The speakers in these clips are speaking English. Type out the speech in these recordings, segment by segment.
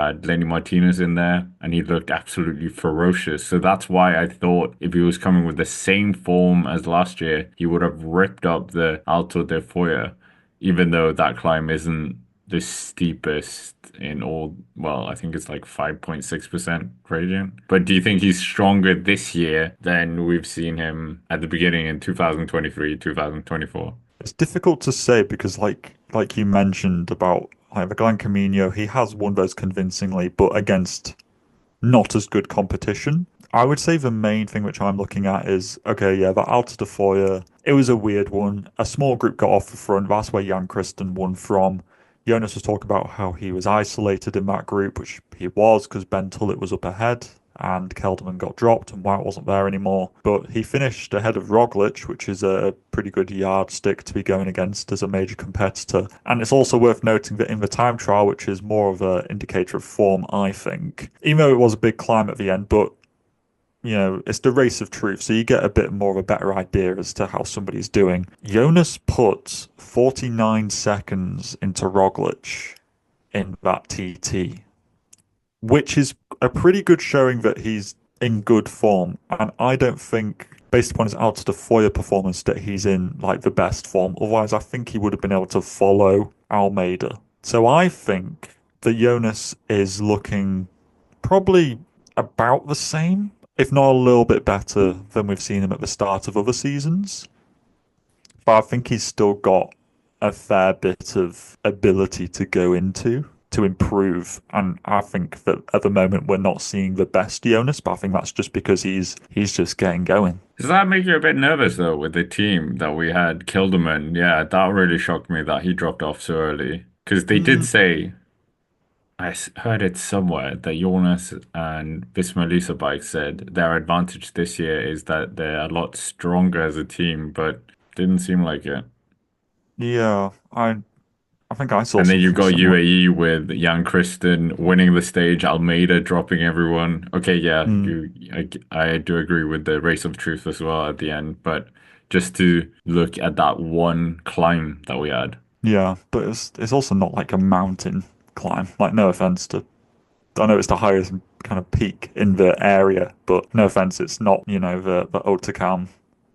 had Lenny Martinez in there, and he looked absolutely ferocious. So that's why I thought if he was coming with the same form as last year, he would have ripped up the Alto de Foya, even though that climb isn't the steepest in all, well, I think it's like 5.6% gradient. But do you think he's stronger this year than we've seen him at the beginning in 2023, 2024? It's difficult to say because, like you mentioned about like the Gran Camino, he has won those convincingly, but against not as good competition. I would say the main thing which I'm looking at is okay, yeah, the Alta de Foya, it was a weird one. A small group got off the front. That's where Jan Kristen won from. Jonas was talking about how he was isolated in that group, which he was because Ben Tullett was up ahead and Kelderman got dropped and White wasn't there anymore. But he finished ahead of Roglic, which is a pretty good yardstick to be going against as a major competitor. And it's also worth noting that in the time trial, which is more of an indicator of form, I think, even though it was a big climb at the end, but it's the race of truth, so you get a bit more of a better idea as to how somebody's doing. Jonas put 49 seconds into Roglic in that TT, which is a pretty good showing that he's in good form. And I don't think, based upon his Alta de Foya performance, that he's in like the best form. Otherwise, I think he would have been able to follow Almeida. So I think that Jonas is looking probably about the same, if not a little bit better than we've seen him at the start of other seasons. But I think he's still got a fair bit of ability to go into to improve. And I think that at the moment we're not seeing the best Jonas, but I think that's just because he's just getting going. Does that make you a bit nervous though with the team that we had? Kilderman, yeah, that really shocked me that he dropped off so early. Because they did Mm, say, heard it somewhere that Jonas and Visma Lease Bike said their advantage this year is that they're a lot stronger as a team, but didn't seem like it. yeah, I think I saw And then you've something got similar. UAE with Jan Kristen winning the stage, Almeida dropping everyone. Okay, yeah, Mm, I do agree with the race of truth as well at the end, but just to look at that one climb that we had. yeah, but it's also not like a mountain climb. Like no offense to I know it's the highest kind of peak in the area, but no offense, it's not, the Otakam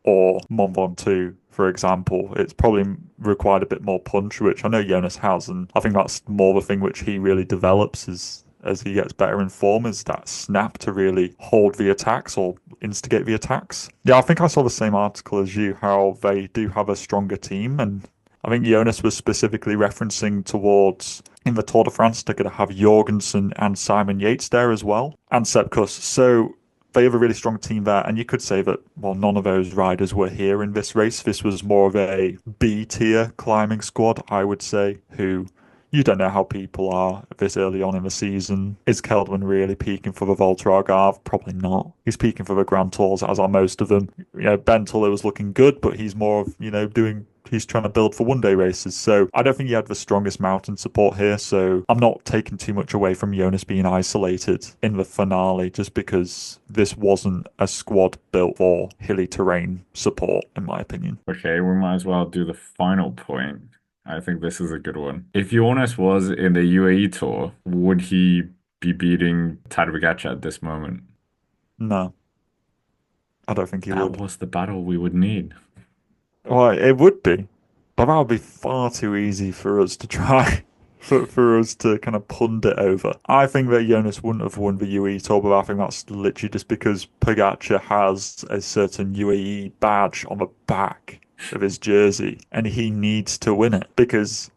or Mont Ventoux, for example. It's probably required a bit more punch, which I know Jonas has, and I think that's more the thing which he really develops as he gets better in form, is that snap to really hold the attacks or instigate the attacks. Yeah, I think I saw the same article as you, how they do have a stronger team, and I think Jonas was specifically referencing towards in the Tour de France, they're going to have Jorgensen and Simon Yates there as well, and Sepp Kuss. So they have a really strong team there. And you could say that, well, none of those riders were here in this race. This was more of a B tier climbing squad, I would say, who you don't know how people are this early on in the season. Is Kelderman really peaking for the Volta Algarve? Probably not. He's peaking for the Grand Tours, as are most of them. Ben Tuller was looking good, but he's more of, he's trying to build for one day races. So I don't think he had the strongest mountain support here. So I'm not taking too much away from Jonas being isolated in the finale just because this wasn't a squad built for hilly terrain support, in my opinion. Okay, we might as well do the final point. I think this is a good one. If Jonas was in the UAE tour, would he be beating Tadej Pogačar at this moment? No, I don't think he That would. was the battle we would need. Well, it would be, but that would be far too easy for us to try. For us to kind of pundit over. I think that Jonas wouldn't have won the UAE Tour, but I think that's literally just because Pogacar has a certain UAE badge on the back of his jersey, and he needs to win it because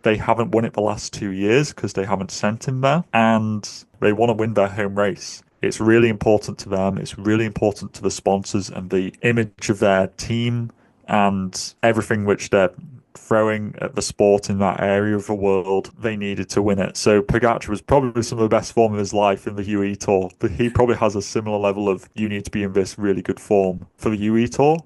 they haven't won it the last 2 years because they haven't sent him there, and they want to win their home race. It's really important to them. It's really important to the sponsors and the image of their team and everything which they're throwing at the sport in that area of the world. They needed to win it. So Pogacar was probably some of the best form of his life in the UE Tour. But he probably has a similar level of you need to be in this really good form for the UE Tour.